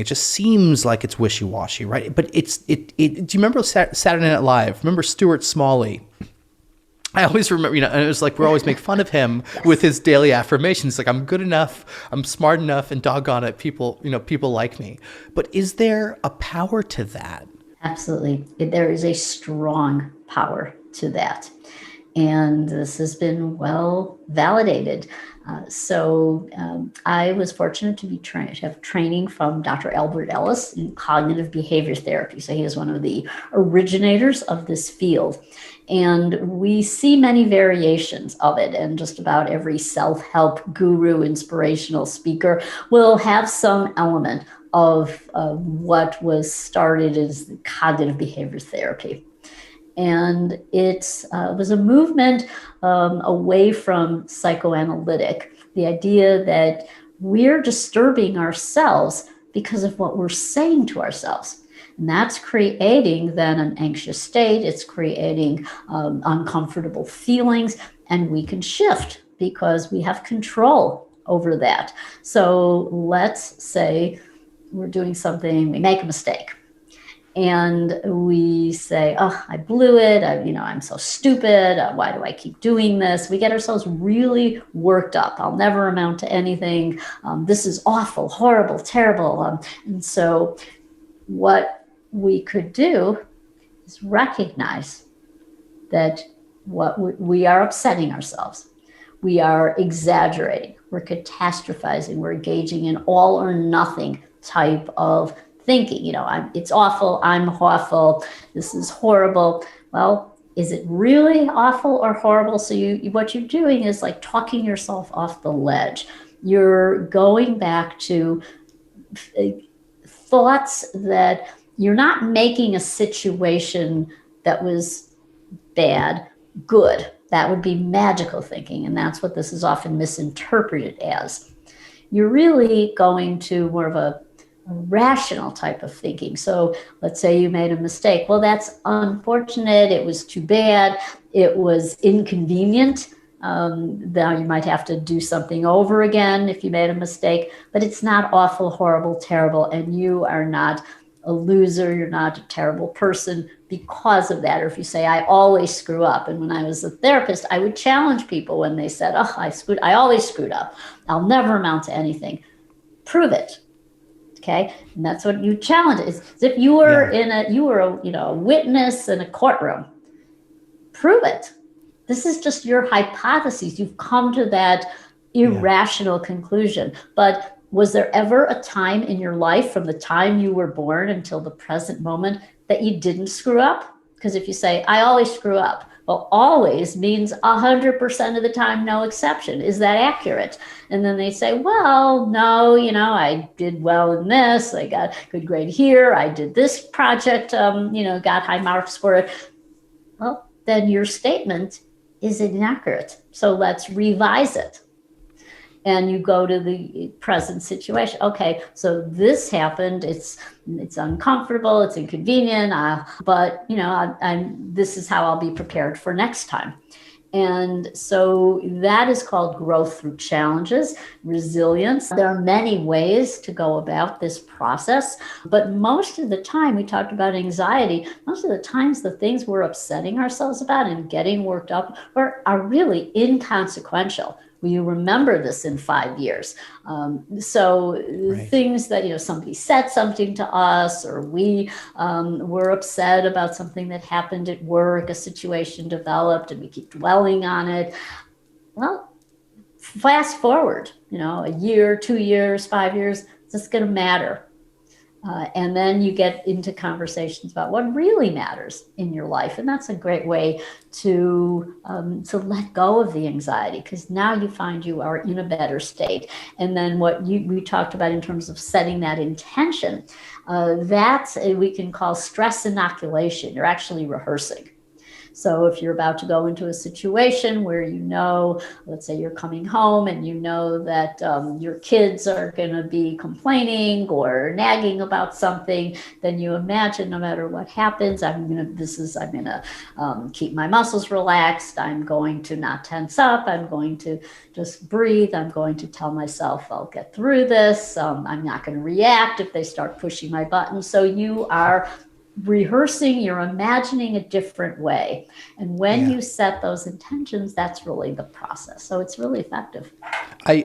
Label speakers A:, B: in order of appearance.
A: It just seems like it's wishy-washy, right? But do you remember Saturday Night Live? Remember Stuart Smalley? I always remember, and it was like we always make fun of him with
B: Yes.
A: his daily affirmations. Like, I'm good enough, I'm smart enough, and doggone it, people like me. But is there a power to that?
B: Absolutely. There is a strong power to that. And this has been well validated. I was fortunate to have training from Dr. Albert Ellis in cognitive behavior therapy. So he is one of the originators of this field. And we see many variations of it, and just about every self-help guru, inspirational speaker will have some element of what was started as cognitive behavior therapy. And it was a movement away from psychoanalytic, the idea that we're disturbing ourselves because of what we're saying to ourselves. And that's creating then an anxious state. It's creating uncomfortable feelings, and we can shift because we have control over that. So let's say we're doing something, we make a mistake, and we say, "Oh, I blew it. I'm so stupid. Why do I keep doing this?" We get ourselves really worked up. I'll never amount to anything. This is awful, horrible, terrible. And so, what we could do is recognize that we are upsetting ourselves. We are exaggerating. We're catastrophizing. We're engaging in all or nothing type of thinking. It's awful. I'm awful. This is horrible. Well, is it really awful or horrible? So what you're doing is like talking yourself off the ledge. You're going back to thoughts that you're not making a situation that was bad good. That would be magical thinking, and that's what this is often misinterpreted as. You're really going to more of a rational type of thinking. So let's say you made a mistake. Well, that's unfortunate. It was too bad. It was inconvenient. Now you might have to do something over again if you made a mistake, but it's not awful, horrible, terrible, and you are not a loser. You're not a terrible person because of that. Or if you say, "I always screw up." And when I was a therapist, I would challenge people when they said, "Oh, I always screwed up. I'll never amount to anything." Prove it. Okay, and that's what you challenge. Is if you were a witness in a courtroom. Prove it. This is just your hypotheses. You've come to that irrational conclusion. But was there ever a time in your life, from the time you were born until the present moment, that you didn't screw up? Because if you say, "I always screw up," well, always means 100% of the time, no exception. Is that accurate? And then they say, "Well, no, I did well in this. I got a good grade here. I did this project, got high marks for it." Well, then your statement is inaccurate. So let's revise it. And you go to the present situation. Okay, so this happened. It's uncomfortable. It's inconvenient. But this is how I'll be prepared for next time. And so that is called growth through challenges, resilience. There are many ways to go about this process, but most of the time, we talked about anxiety, most of the times the things we're upsetting ourselves about and getting worked up are really inconsequential. Will you remember this in 5 years?
A: Right.
B: Things that, somebody said something to us, or we were upset about something that happened at work, a situation developed, and we keep dwelling on it. Well, fast forward, a year, 2 years, 5 years, it's just going to matter. And then you get into conversations about what really matters in your life. And that's a great way to let go of the anxiety, because now you find you are in a better state. And then what we talked about in terms of setting that intention, that's we can call stress inoculation. You're actually rehearsing. So if you're about to go into a situation where let's say you're coming home and you know that your kids are going to be complaining or nagging about something, then you imagine no matter what happens, I'm going to keep my muscles relaxed. I'm going to not tense up. I'm going to just breathe. I'm going to tell myself I'll get through this. I'm not going to react if they start pushing my buttons. So you are rehearsing, you're imagining a different way. And when
A: Yeah.
B: you set those intentions, that's really the process. So it's really effective.
A: I